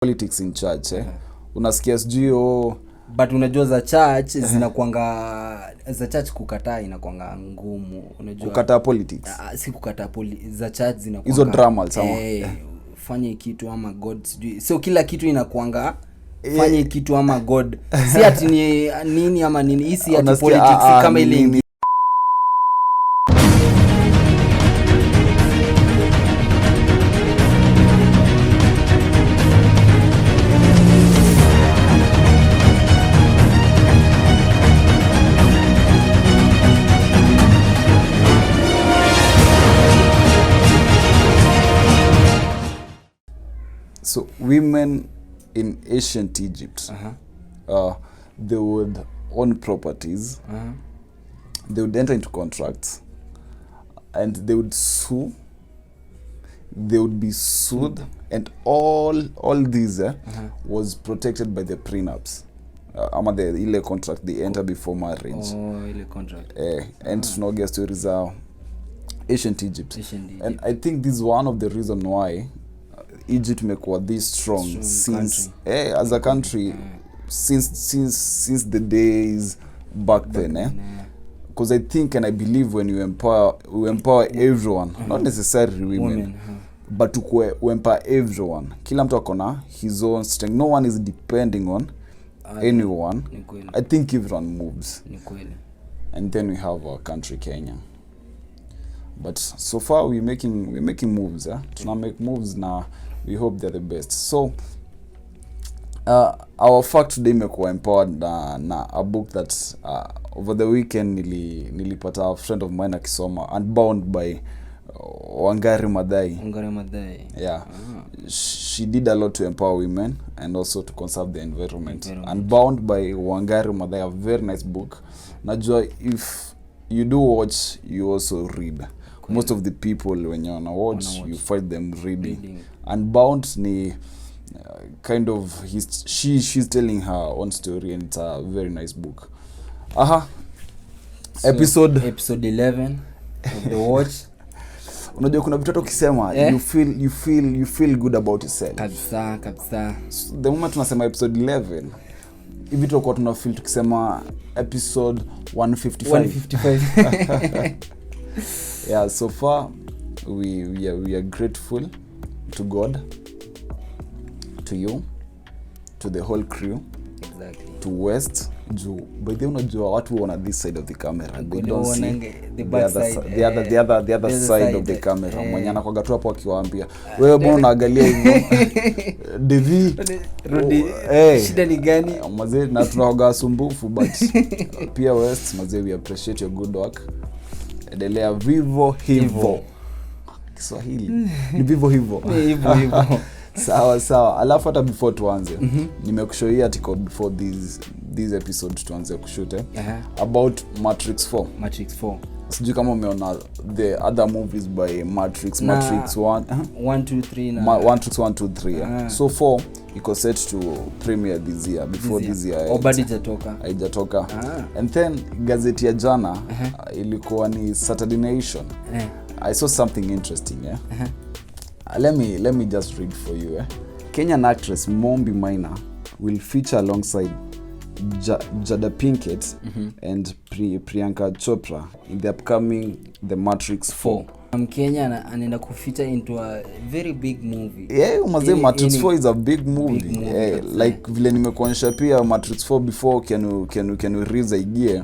politics in church unasikia sijui but unajua za church zinakuanga za church kukataa inakuanga ngumu, unajua kukataa politics si kukataa za church zinakuanga hizo drama sama fanye kitu ama god sijui, so kila kitu inakuanga fanye kitu ama god, si ati ni nini ama nini, hisi ati politics kama ile. So women in ancient Egypt, they would own properties, they would enter into contracts, and they would sue, they would be sued, and all these was protected by the prenups. Ama the ile contract they enter before marriage. Ile contract. And tunaongea stories za ancient Egypt. And I think this is one of the reason why Egypt mekuwa this strong since as a country since the days back then because I think and I believe when you empower everyone, not necessarily women but to empower everyone, kila mtu akona his own strength, no one is depending on anyone. I think everyone moves, and then we have our country Kenya. But so far we're making moves. Tuna make moves now. We hope they're the best. So our fact today mekuwa empowered na a book that over the weekend nilipata a friend of mine akisoma, Unbound by Wangari Maathai. Yeah. She did a lot to empower women and also to conserve the environment. Unbound by Wangari Maathai, a very nice book. Najua if you do watch, you also read. Most of the people when you wanna watch, you find them reading. Unbound ni kind of she's telling her own story, and it's a very nice book. So, episode 11 of the watch. Unajua kuna vitu ukisema you feel good about yourself. Kabisa. So, the moment tunasema episode 11, hivi tutakuwa tuna feel tukisema episode 155. Yeah, so far we are grateful to God, to you, to the whole crew, to West. By the way, unajua watu on this side of the camera, they don't see the other side of the camera. Mwenye anakuaga tu hapo akiwaambia wewe mbona unaangalia hivyo Devi shida ni gani mazee, na tunaoga sumbufu but pia West mazee, we appreciate your good work. Endelea vivo hivyo. Kiswahili ni vivo hivyo. Sawa. Alafu hata before tuanze, nimekushow hii article before this episode tuanze kushoot about Matrix 4. Sijui kama umeona the other movies by Matrix 1, 2, 3. So 4 iko set to premiere this year, before this year. Bado haijatoka. And then gazeti ya jana ilikuwa ni Saturday Nation. I saw something interesting. Let me just read for you. Kenyan actress Mombi Maina will feature alongside Jada Pinkett and Priyanka Chopra in the upcoming The Matrix 4. Kenya anaenda kufeature into a very big movie. Mazee, Matrix 4 is a big movie. Like vile nimekuonyesha pia Matrix 4 before Keanu Reeves aigie.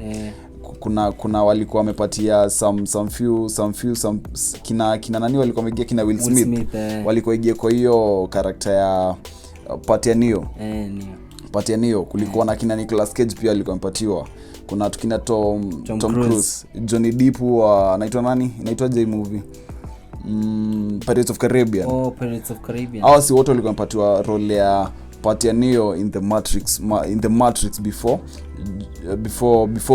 Kuna walikuwa wamepatia some few kina nani walikuwa wameingia, kina Will Smith. Walikuwa ingia kwa hiyo character ya Neo. Kulikuwa na kina Nicolas Cage pia alikuwa amepatiwa. Kuna tukina Tom Cruise, Johnny Depp anaitwa nani? Inaitwaje movie? Pirates of Caribbean. Hao si wote walikuwa wamepatiwa role ya Neo in the Matrix before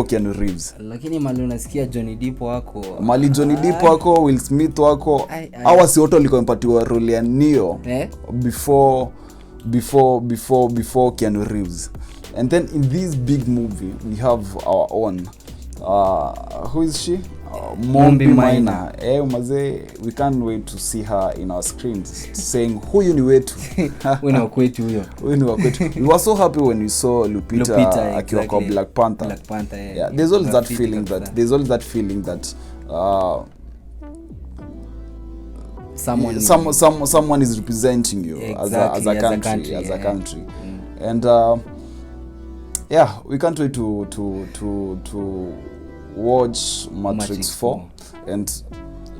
Keanu Reeves. Lakini mali unasikia Johnny Depp wako. Will Smith wako. Hao si wote walikuwa wamepatiwa role ya Neo before Keanu Reeves. And then in this big movie we have our own who is she? Mombi Minor. Maze, we can't wait to see her in our screens saying huyu ni wetu. Huyu ni wa kwetu huyo. Huyu ni wa kwetu. We were so happy when we saw Lupita akiwa kwa Black Panther. Black Panther. Yeah, there's always that feeling that someone is representing you as a country. And we can't wait to watch Matrix 4 and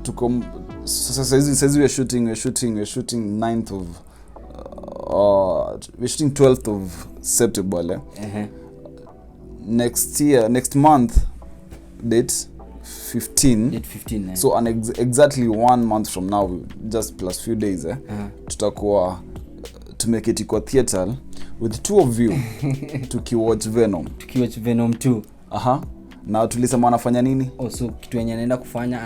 to come. Says we're shooting 9th of we're shooting 12th of September. Next month, date 15. So exactly 1 month from now, just plus few days, tutakuwa to make it kwa theater with two of you tukiwatch Venom. Tukiwatch Venom 2. Na tulisema anafanya nini? So kitu yenye anaenda kufanya,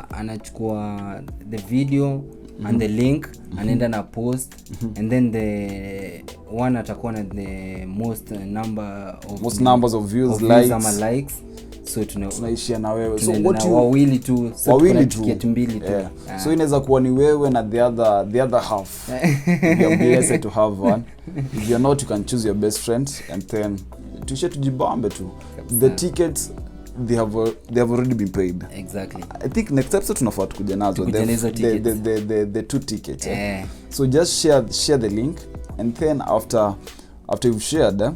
anachukua the video and the link, anaenda na post, and then the one atakuwa na the most numbers of views, likes. So tunaishia na wewe. So what you wawili tu ticket mbili tu. So inaweza kuwa ni wewe na the other half. You're blessed to have one. If you're not, you can choose your best friend and then tujibambe tu. The tickets they have already been paid. Exactly. I think next episode tunafaa kuja nazo the two tickets. So just share the link, and then after you've shared,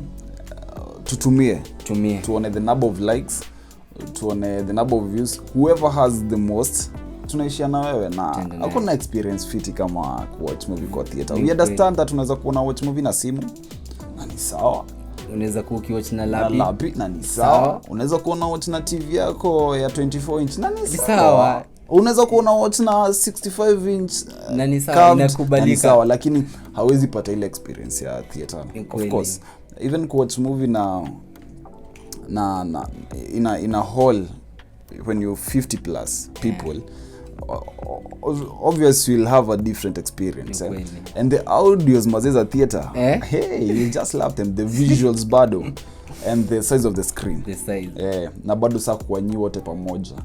tutumie tuone the number of likes, tuone the number of views. Whoever has the most, tunaishia na wewe. Na hakuna experience fiti kama watch movie kwa theater. We understand that unaweza kuona watch movie na simu na ni sawa, unaweza kuwatch na lapi na ni sawa, unaweza kuona watch na TV yako ya 24 inch na ni sawa, unaweza kuona watch na 65 inch na ni sawa, inakubalika, lakini hawezi pata ile experience ya theater. Of course, even kuwatch movie na in a hall when you're 50 plus people, obviously you'll have a different experience. And the audios mazeza theater, hey, you just love them, the visuals bado and the size of the screen, na bado saa kuwanyi wote pamoja.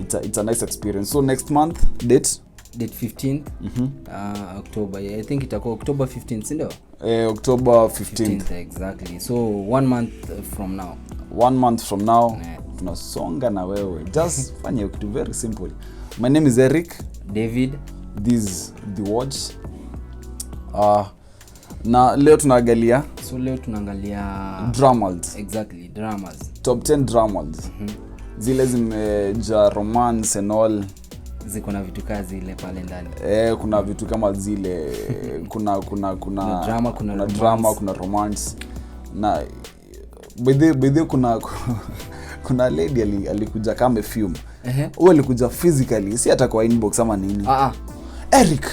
It's a nice experience. So next month, date 15th October. I think itakuwa October 15th, sindio? October 15th. Exactly. So 1 month from now. 1 month from now, tunasonga na wewe. Just fanya kitu very simple. My name is Eric. David. This is The Watch. Na leo tunaangalia. So leo tunaangalia dramas. Exactly, dramas. Top 10 dramas. Zile zimeja romance and all. Ziko na vitu kazi ile pale ndani. Kuna vitu kama zile kuna drama, kuna romance. Na by kuna lady alikuja kama film. Huyo alikuja physically, si hata kwa inbox ama nini. Eric,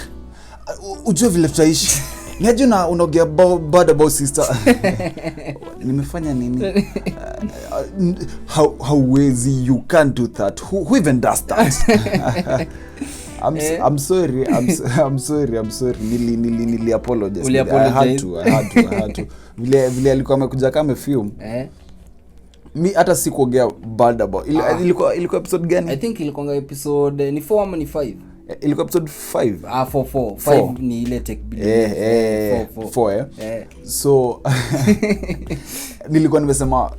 ujue vile tutaishi. Niaje unaongea bad about sister. Nimefanya nini? How easy, you can't do that. Who even does that? I'm sorry. Nili apologize. I had to. Vile alikuwa amekuja kama film. Mi hata sikuongea bad about. Ilikuwa episode gani? I think ilikuwa episode ni 4 ama ni 5. Ilikuwa episode 5. 5 ni ile tech video. 4. So nilikuwa nimesema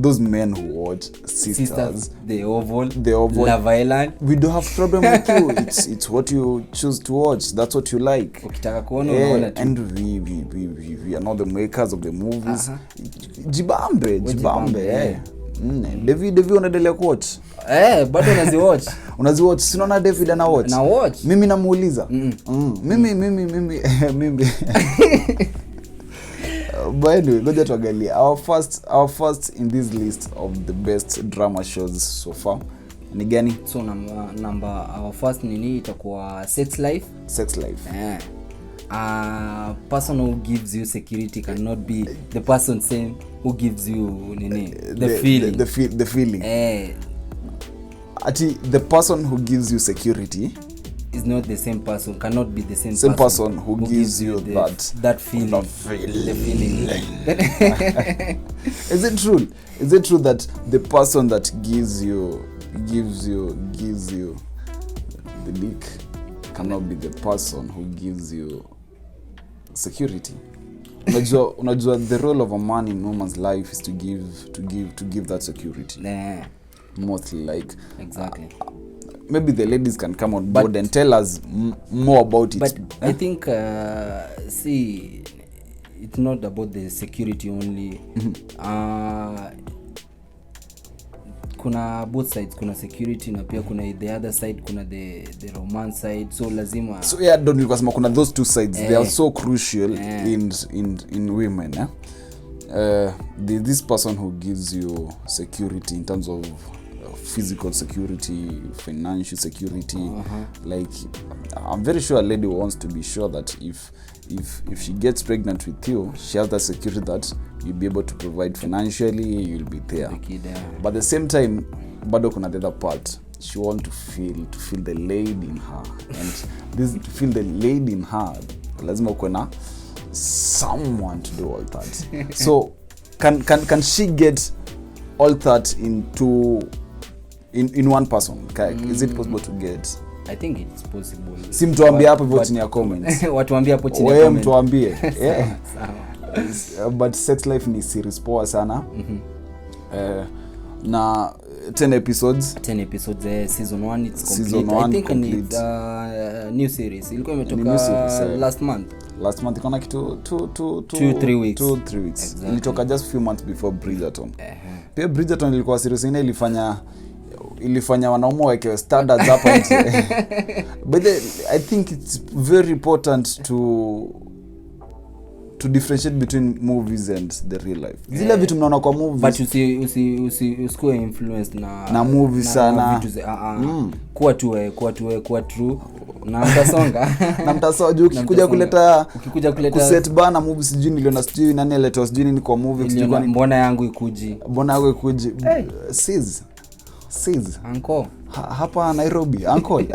those men who watch Sisters, the Oval, Love Island. We don't have problem with you. It's what you choose to watch. That's what you like. Ukitaka kuona unaona tu. And we are not the makers of the movies. Jibambe. David unaendelea kuwatch? Bado unaziwatch. Sinaona David ana watch. Mimi namuuliza. Mimi by the way, ngoja tuangalie our first in this list of the best drama shows so far. Ni gani? So our first nini itakuwa SEXLIFE. A person who gives you security cannot be the person same who gives you the feeling. Ati the person who gives you security is not the same person, cannot be the same person who gives you that feeling. The feeling. Is it true that the person that gives you gives you the dick cannot be the person who gives you security. Unajua the role of a man in woman's life is to give that security. Mostly like exactly. Maybe the ladies can come on board and tell us more about it. But I think see, it's not about the security only. Kuna both sides, kuna security na pia kuna the other side, kuna the romance side, so lazima. So yeah, don't because kuna those two sides. They are so crucial in women. This person who gives you security in terms of physical security, financial security, like I'm very sure a lady wants to be sure that if she gets pregnant with you, she has that security that you'll be able to provide financially, you'll be there. But at the same time, bado kuna the other part. She wants to feel the lady in her, and this to feel the lady in her, lazima uwe na someone to do all that. So can she get all that into in one person? Is it possible to get? I think it's possible. Si mtuambie hapo hivyo chini ya comments. Watuambie hapo chini ya comments. Wewe mtuambie. But Sex Life ni series poa sana. Na 10 episodes. Season 1 it's complete. Season 1 I think complete. It's new series. Ilikuwa imetoka last month ikona kitu 2-3 weeks. 2-3 weeks. Exactly. Ilitoka just few months before Bridgerton. Pia Bridgerton ilikuwa series ine ilifanya wanaume wake standards hapa nje. But I think it's very important to differentiate between movies and the real life. Zile vitu mnaona kwa movies, but usikue influenced na movies sana. Kuwa true na mtasonga juu ukikuja kuleta kuset bana movie sijui niliona sijui nani aleta sijui ni kwa movie mbona yangu ikuji Sis. Uncle. Hapa Nairobi, uncle.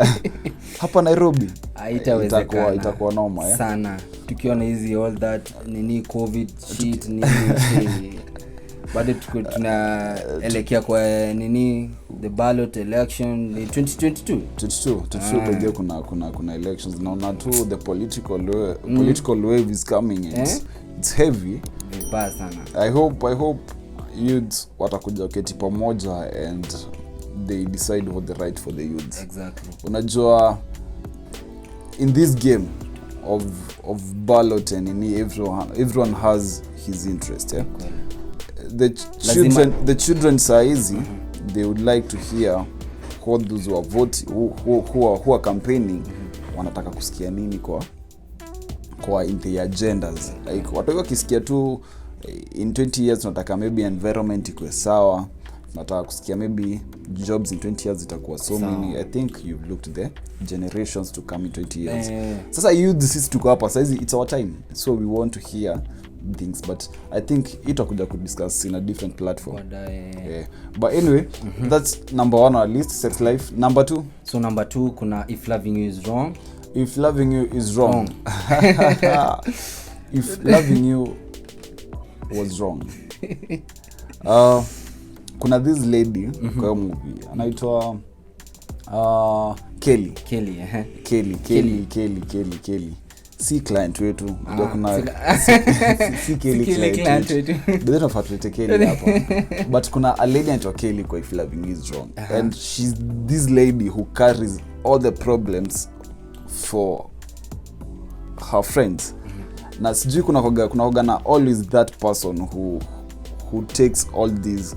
Hapa Nairobi. Haitawezekana. Itakuwa noma sana. Tukiona hizi all that nini covid shit nini bado tunaelekea kwa nini the ballot election 2022 pekee kuna elections naona tu the political wave is coming and it's heavy vibaya sana. I hope youths watakuja keti pamoja and they decide what the right for the youths. Exactly. Unajua in this game of ballot and everyone has his interest. The children saizi they would like to hear what those who are voting who are campaigning wanataka kusikia nini kwa in the agendas. Like watu wakisikia tu in 20 years tunataka maybe environment ikuwe sawa, nataka kusikia maybe jobs in 20 years itakuwa so many. I think you've looked the generations to come in 20 years. Sasa youth sisi tuko hapa sasa, it's our time, so we want to hear things, but I think itakuja ku discuss in a different platform. But anyway, that's number 1 on our list, Sex Life. Number 2, so number 2 kuna If Loving You Is Wrong. If Loving You Is Wrong. If Loving You was wrong. Kuna this lady kwa movie anaitwa Kelly. Si client wetu. Kuna si Kelly client wetu. But don't forget Kelly hapo. But kuna a lady anaitwa Kelly kwa If Loving You Is Wrong. And she's this lady who carries all the problems for her friends. Na sijui kuna hoga na always that person who takes all these,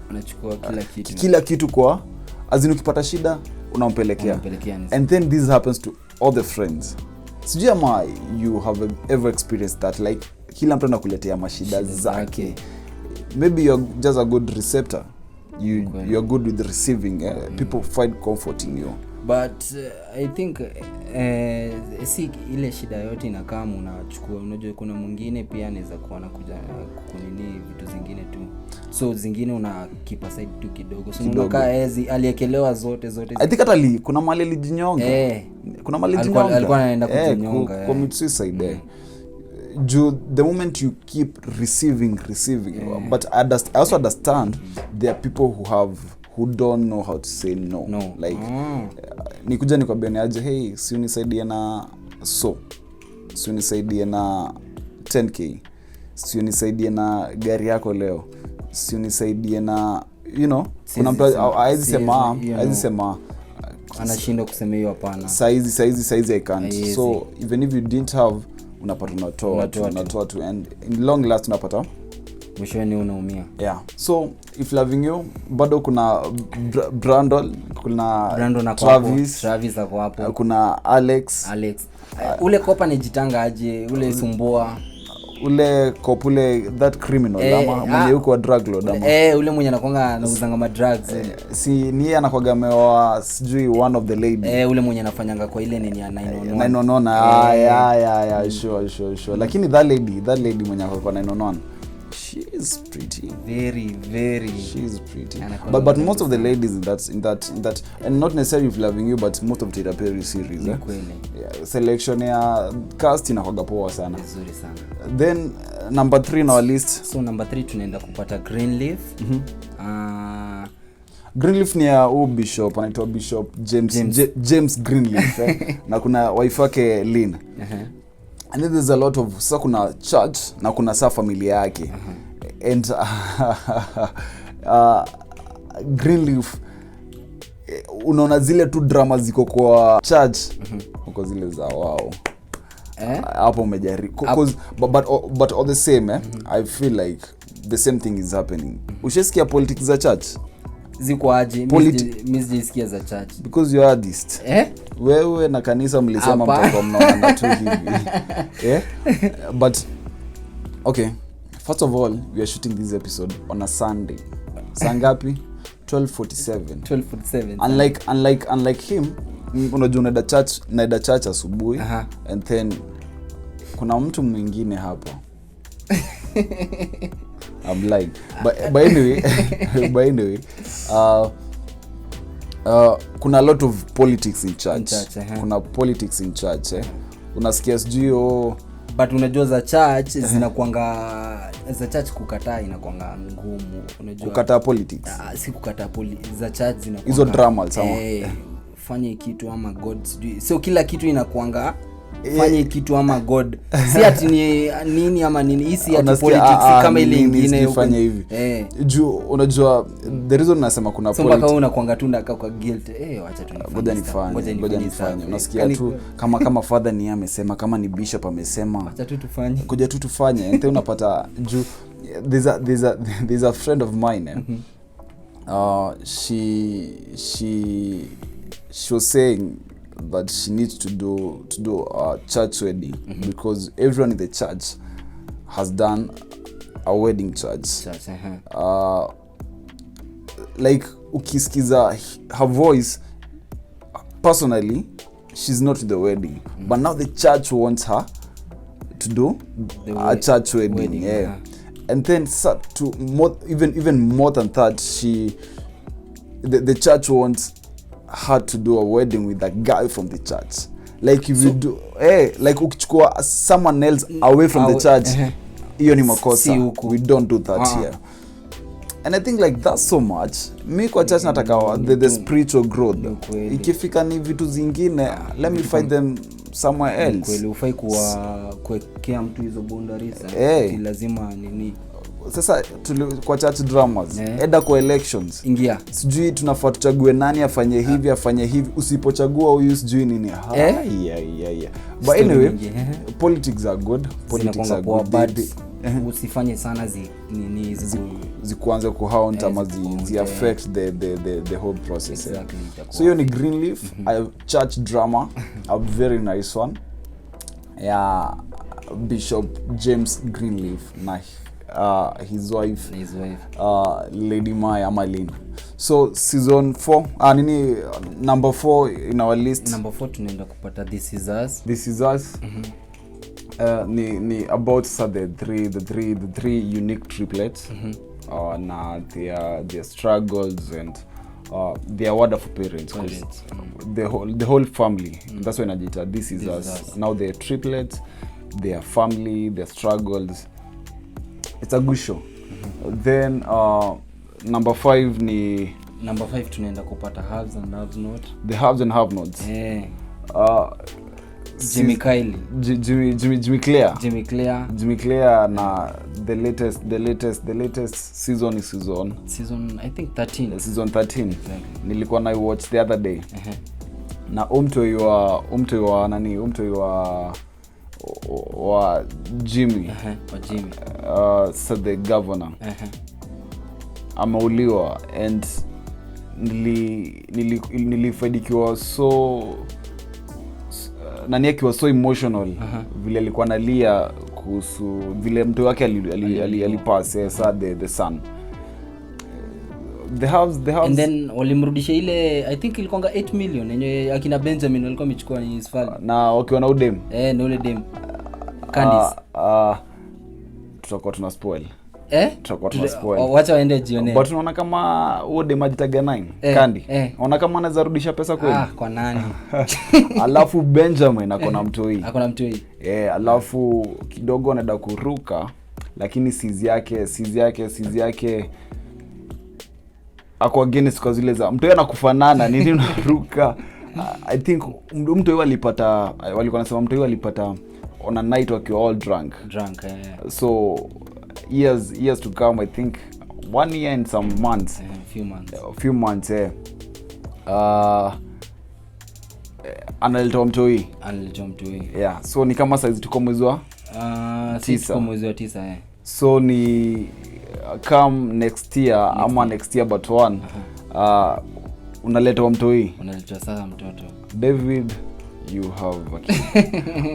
anachukua kila kitu kwa azini, ukipata shida unampelekea. And then this happens to all the friends. Sijui ama you have ever experienced that, like kila mtu anakuletea mashida zake. Maybe you're just a good receptor, you're good with receiving, people find comfort in you. But I think si ile shida yote inakaa unachukua. Unajua kuna mwingine pia anaweza kuwa anakuja kukunini vitu zingine tu, so zingine una keep aside tu kidogo, so unakaa aliekelewa zote. I think hata kuna mali alijinyonga. Kuna mali alijinyonga, alikuwa anaenda kujinyonga, commit suicide. The moment you keep receiving, but I also understand there are people who who don't know how to say no. Like nikuja nikwambia aje, hey, si unisaidie na si unisaidie na 10k, si unisaidie na gari yako leo, si unisaidie na kuna mtu haizi sema anashinda kusema hiyo hapana. Saizi I can't. So even if you didn't have, unapata unatoa tu, and in long last unapata mwishoni unaumia. Yeah. So if loving you, bado kuna Brandon na Travis ako hapo. Kuna Alex. Ule kopa nijitanga aje, ule sumbua. Ule kopule that criminal ama mwenye yuko wa drug lord ama. Ule mwenye anakuanga anauzanga ma drugs. Si ni yeye anakuwa ameoa sijui one of the lady. Ule mwenye anafanyanga kwa ile nini ya 911. Yeah, sure. Lakini that lady mwenye anakuwa 911. She is pretty. Very. She's pretty. But most of the ladies in that and not necessarily if loving you, but most of the Perry series. Yeah, selection ya cast inakuwa poa sana. Vizuri sana. Then number 3 on our list. So number 3 tunaenda kupata Greenleaf. Greenleaf ni ya Bishop, anaitwa Bishop James Greenleaf. Na kuna wife yake Lynn. And then there's a lot of, sasa kuna church na kuna saa familia yake. And Greenleaf, unaona zile tu drama ziko kwa church, uko zile za wow. Hapo umejaribu. But all the same, I feel like the same thing is happening. Ushesikia politics za church? Ziko aje? Mimi sijisikia za church. Because you are artist. Wewe na kanisa mlisema mtakuwa mnaona tu hivi. But okay, first of all, we are shooting this episode on a Sunday. Saa ngapi? 12:47. Unlike him, unajua unaenda church asubuhi, and then kuna mtu mwingine hapo. I'm lying. But anyway, kuna a lot of politics in church. Kuna politics in church. Unasikia sijui but unajua za church zinakuanga za church kukataa inakuanga ngumu. Unajua kukataa politics. Si kukataa za church zinakuanga hizo drama sama. Fanye kitu ama God sijui. So kila kitu inakuanga fanye kitu ama God. Si ati ni nini ama nini. Hisi ati politics kama ile nyingine ufanye hivi. Juu unajua the reason nasema kuna politics. So mpaka unakuanga tu ndaka kwa guilt. Acha tu ngoja nifanye. Unasikia tu kama father ni amesema, kama ni bishop amesema. Acha tu tufanye. Ngoja tu tufanye. And then unapata juu there's a friend of mine. She was saying that she needs to do a church wedding, because everyone in the church has done a wedding church. Like ukisikiza her voice, personally she's not to the wedding, but now the church wants her to do a church wedding. And then to even more than that, the church wants her to do a wedding with a guy from the church. Like if you do like ukichukua someone else away from the church, hiyo ni makosa. We don't do that here. And I think like that's so much. Mi kwa church nataka the spiritual growth. Ikifika ni vitu zingine, let me find them somewhere else. Kweli ufai kuwekea mtu hizo boundaries. Lazima nini. Sasa kwa church dramas, eda kwa elections. Ingia. Sijui tunafaa tuchague nani afanye hivi, usipochagua huyu sijui nini. But anyway, politics are good. Politics are good. Usifanye sana zikuanze kuhaunt ama zi affect the whole process. Exactly. So hiyo ni Greenleaf, a church drama, a very nice one. Bishop James Greenleaf na his wife Lady Maya Amalin. So season 4 number 4 in our list. Number 4 tunaenda kupata This Is Us. Ni about the three unique triplets. Na their struggles and their wonderful parents. The whole family. That's why najita This Is Us. Now they're triplets, their family, their struggles. It's a good show. Then number 5 ni Number 5 tunaenda kupata haves and have not. The haves and have nots. Jimmy Clear na the latest season is season I think 13. Season 13. Exactly. Nilikuwa na watch the other day. Na umtoi wa Jimmy. So the governor. Ameuliwa and nilifaidikiwa so nani akiwa so emotional vile alikuwa analia kuhusu vile mtu wake alipass the son. The house and then walimrudisha ile I think ilikuwa 8 million yenye akina Benjamin walikuwa wamechukua ni his father na wakiwa na udem na ule dem Candice tutakuwa tuna spoil wacha waende jione but unaona kama huo dem ajitaga 9 Candy unaona kama anaweza rudisha pesa kweli kwa nani alafu Benjamin akona mtoi alafu kidogo anaenda kuruka lakini sizi yake ako against kwa zile za mtoi anakufanana nini unaruka I think mtoi walikuwa nasema mtoi walipata on a night wakiwa all drunk so years to come I think 1 year and some months few months analeta mtoi so ni kama size tuko mwezi wa 9 so ni come next year ama next year but one unaleta mtoi sasa mtoto David you have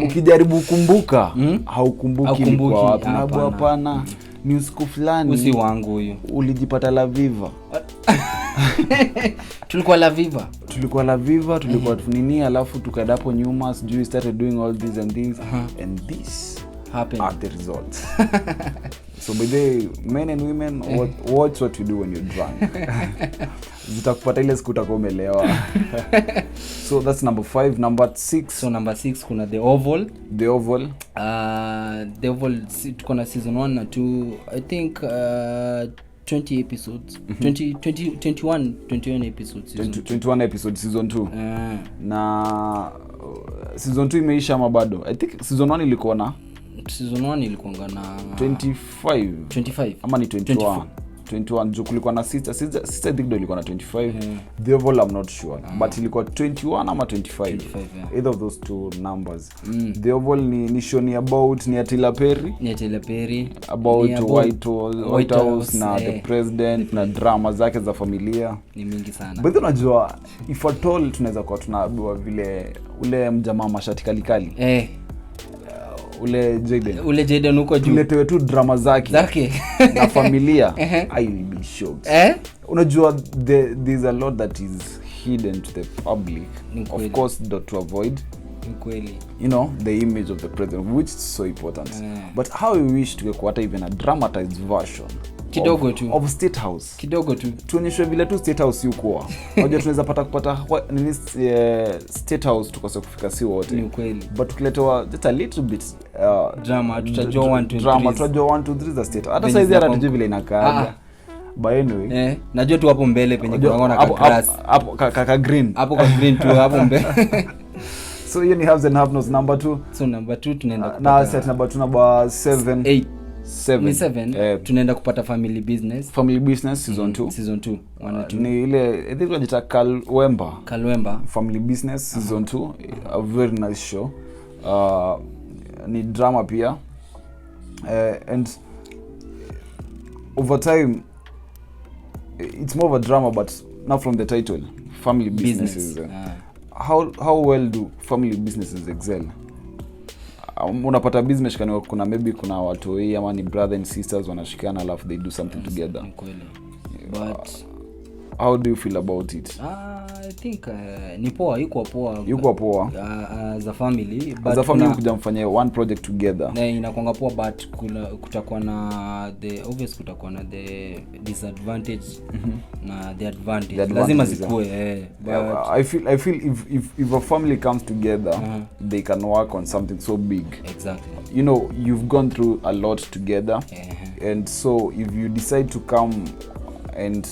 ukijaribu kukumbuka haukumbuki kwa wapi na hapana ni usiku fulani usi wangu huyu ulijipata La Viva tulikuwa La Viva tulikuwa nini alafu tukadapo nyuma sijui started doing all these and things and this happened are the results so by the men and women watch what you do when you're drunk zitakupata ile siku utakomelewa so that's number 5 number 6 so number 6 kuna the oval the oval tuko na season 1 na 2 I think 20 episodes 21 episodes 21 episodes season 2 na season 2 imeisha ama bado I think season 1 ilikuwa na season 1 ilikuwa na 25 ama ni 21 juu kulikuwa na sister Digdo ilikuwa na 25 the oval I'm not sure but ilikuwa 21 ama 25 either of those two numbers the oval ni shoni about ni Atila Perry about White House na the president na drama zake za familia ni mingi sana but unajua if at all tunaweza kuwa tunaabua vile ule mjamaa mashati kalikali ule Jaden huko juu tuletewe tu drama zake na familia I will be shocked unajua there's a lot that is hidden to the public of course to avoid you know the image of the president which is so important but how we wish to get even a dramatized version kidogo tu of State House kidogo tu tuonyeshwe vile tu State House yuko unajua tunaweza kupata nini State House tukose kufika si wote ni kweli but tukiletewa just a little bit drama tutajua 1 2 3 za State hata size hata tujue vile inakaa by anyway najua tu hapo mbele penye kunaona ka grass hapo ka green hapo ka green tu hapo mbele so hiyo ni haves and have nots number 2 so number 2 tunaenda kupata na set number 2 number 7 7 tunaenda kupata family business season 2 ni ile I think inaitwa Kalwemba family business season 2 a very nice show ni drama pia and over time it's more of a drama but not from the title family businesses how well do family businesses excel unapata business kuna maybe kuna watu ama ni brother and sisters wanashikana alafu they do something together but how do you feel about it I think ni poa yuko poa as a family kuja mfanye one project together na inakuanga poa but kutakuwa na kutakuwa na the disadvantage na the advantage lazima zikue but I feel if a family comes together they can work on something so big exactly you know you've gone through a lot together and so if you decide to come and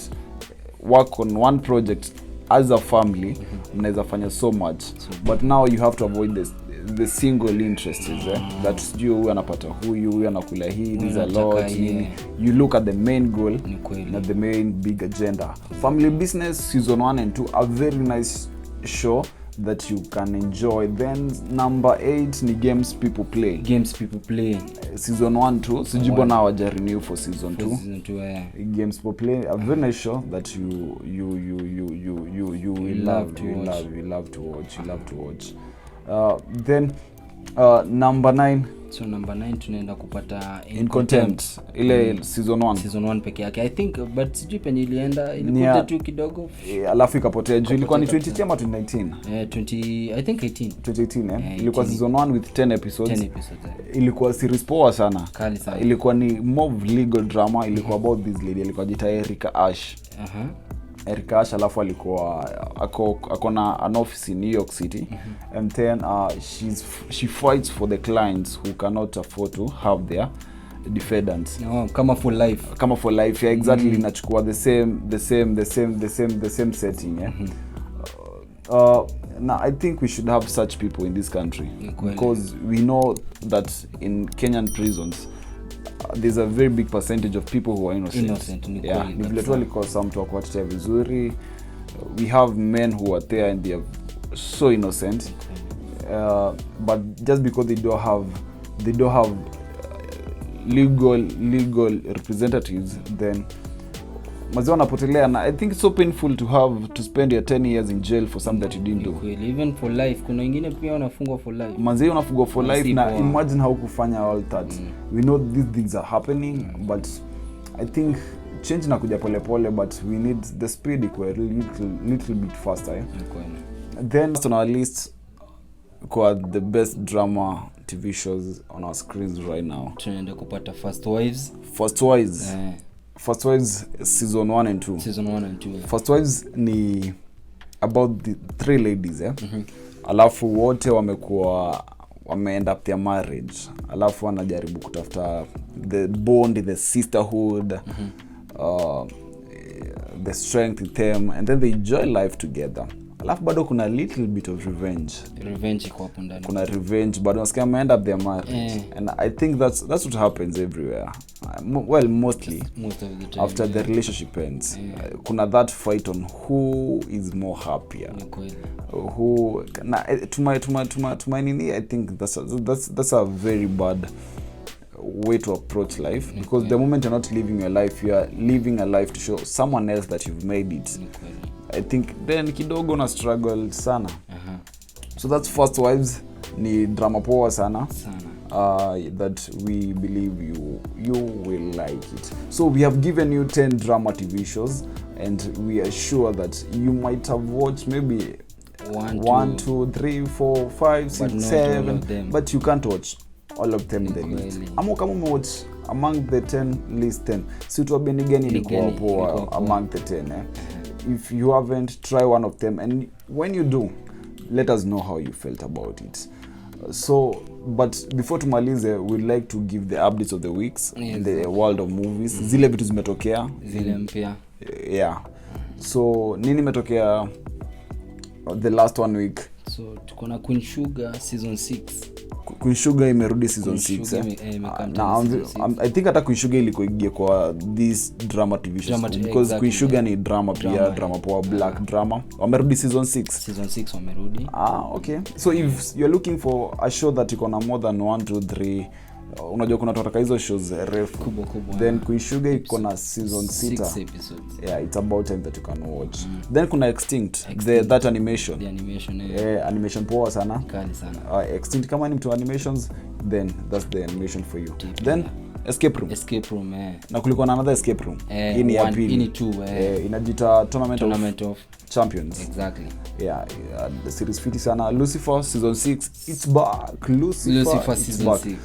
work on one project as a family, mnaweza fanya so much. But now you have to avoid the single interests, that sijui huyu anapata huyu anakula hii, these a lot. You look at the main goal, not the main big agenda. Family Business season 1 and 2 are very nice show that you can enjoy. Then number 8 ni Games People Play. Season 1 too. Sijui na waja renew for season 2. Games People Play, a very nice show that you will love to watch. Then number 9. So number 9 tunaenda kupata In Contempt. Ile season 1 peke yake. I think but sijui penye ilienda ilikuja tu kidogo. Alafu ikapotea juu. Ilikuwa ni 2010 ama 2019? 20 I think 18. 2018 ilikuwa season 1 with 10 episodes. Ilikuwa series poa sana. Kali sana. Ilikuwa ni more legal drama. Ilikuwa about this lady. Ilikuwa jita Erika Ash. Erika Ash alafu alikuwa akona an office in New York City. And then she fights for the clients who cannot afford to have their defendants. Kama for life. Yeah, exactly. Inachukua the same setting, yeah. Now I think we should have such people in this country because we know that in Kenyan prisons there's a very big percentage of people who are innocent. Yeah, ni vile tu alikosa mtu wa kuwatetea vizuri. We have men who are there and they are so innocent. But just because they don't have legal representatives, then mazao wanapotelea. And I think it's so painful to spend your 10 years in jail for something that you didn't do. Even for life. Kuna wengine pia wanafungwa for life. Mazao wanafungwa for life na imagine how kufanya all that. We know these things are happening, but I think change inakuja pole pole, but we need the speed equal little bit faster. Then on our list kwa the best drama TV shows on our screens right now. Tunaenda kupata First Wives. First Wives season 1 and 2. First Wives ni about the 3 ladies, alafu wote wame-end up their marriage. Alafu wanajaribu kutafuta the bond, the sisterhood, the strength in them, and then they enjoy life together. Alafu bado kuna little bit of revenge iko hapo ndani. Kuna revenge bado nasikia end up their marriage. And I think that's what happens everywhere. Well, most of the time after the relationship ends. Kuna that fight on who is more happier. Who to my nini, I think that's a very bad way to approach life, because the moment you're not living your life, you are living a life to show someone else that you've made it. I think then kidogo na struggle sana. So that's First Wives, ni drama poa sana. That we believe you will like it. So we have given you 10 drama TV shows, and we are sure that you might have watched maybe 1, 2, 3, 4, 5, 6, 7, but you can't watch all of them in the list. Kama umewatch among the 10 list 10, si tu abeni gani ilikuwa poa among the 10, If you haven't, try one of them, and when you do, let us know how you felt about it. So, but before tumalize, we'd like to give the updates of the weeks in the world of movies. Zile vitu zimetokea, zile mpya. Yeah. So, nini imetokea the last 1 week? So, tuko na Queen Sugar season 6. Queen Sugar imerudi season 6. I think hata Queen Sugar ilikuwa kwa this drama TV show, because Queen Sugar ni drama pia, drama poa, black drama. Wamerudi season 6. Season 6 wamerudi. Okay. So if you're looking for a show that iko na more than 1, 2, 3, unajua kuna tutaka hizo shows refu kubwa, then Queen Sugar iko na season 6 episodes. Yeah, it's about time that you can watch. Then kuna Extinct. That animation. The animation. Animation poa sana. Kali sana. Extinct, kama ni mtu animations, then that's the animation for you. Then Escape Room. Na kulikuwa na another Escape Room. Hii ni ya pili. Hii ni 2. Inajita Tournament of Champions. Exactly. Yeah, the series fiti sana. Lucifer season 6, it's back. Lucifer season 6.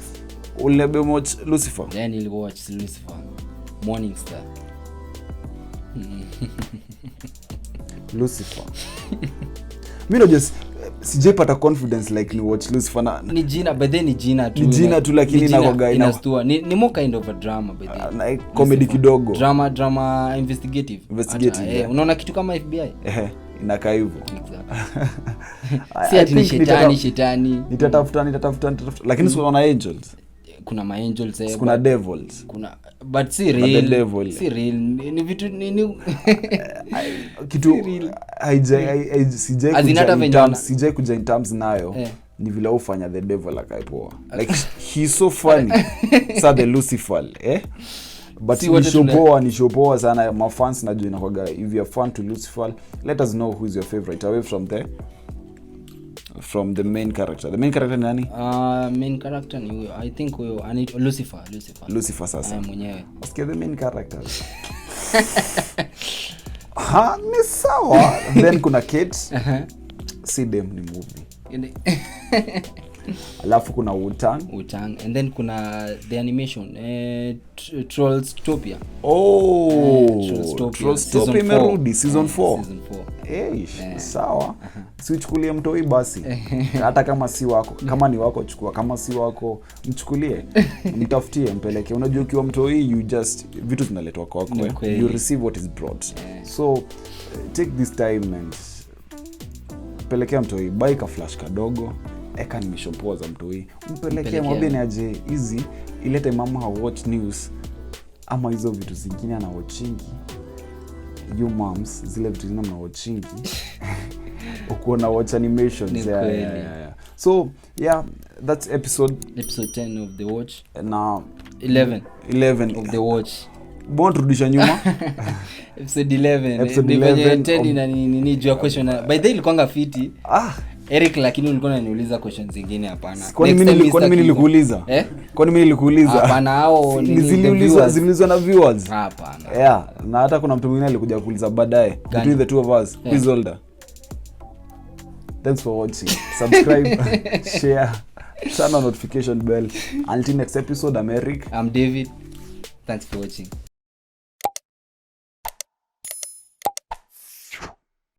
Ulebe watch Lucifer? Then you'll watch Lucifer. Morning Star. mimi just sijapata confidence like ni watch Lucifer na ni jina but then ni jina tu lakini inakoga inastua ni more kind of a drama by the na comedy kidogo drama investigative unaona kitu kama FBI inakaa hivyo si ati shetani nitatafuta lakini unaona angels kuna ma angels kuna devils kuna but si real ni vitu ni kitu sijai kuja in terms nayo ni vile ufanya the devil akaipoa like he's so funny sa the Lucifer but ni shopoa sana my fans najua inakuwa if you are fan to Lucifer let us know who is your favorite away from the main character. The main character ni nani? Main character ni huyo. I think huyo anaitwa Lucifer sasa. Mwenyewe. Usikie the main character. Ni sawa. Then kuna Kate. See them ni movie. Alafu kuna Wu-Tang and then kuna the animation Trollstopia. Trollstopia imerudi season 4. Sawa. Sichukulie mtoi basi. Hata kama si wako, kama ni wako chukua, kama si wako mchukulie. Mtafutie mpeleke. Unajua ukiwa mtoi you just vitu zinaletwa kwako. You receive what is brought. So take this time and pelekea mtoi, buy ka flash kadogo. Eka animation poa za mtoi. Mpelekea mwambie ni aje hizi ilete mama watch news ama hizo vitu zingine na watchingi. You moms zile vitu zingine na watchingi. Uko na watch animations. Yeah. So that's episode 10 of the watch. Na 11 of the watch. Bon turudisha nyuma. Episode 11 10 na nini jua question by the way ilikuanga fiti. Eric lakini ulikuwa unaniuliza questions zingine hapana. Kwani mimi nilikuuliza? Kwani mimi nilikuuliza? Hapana hao ziliulizwa na viewers. Hapana. Na hata kuna mtu mwingine alikuja kuuliza baadaye between the two of us. Please older. Thanks for watching. Subscribe, share, turn on notification bell. Until next episode, I'm Eric. I'm David. Thanks for watching.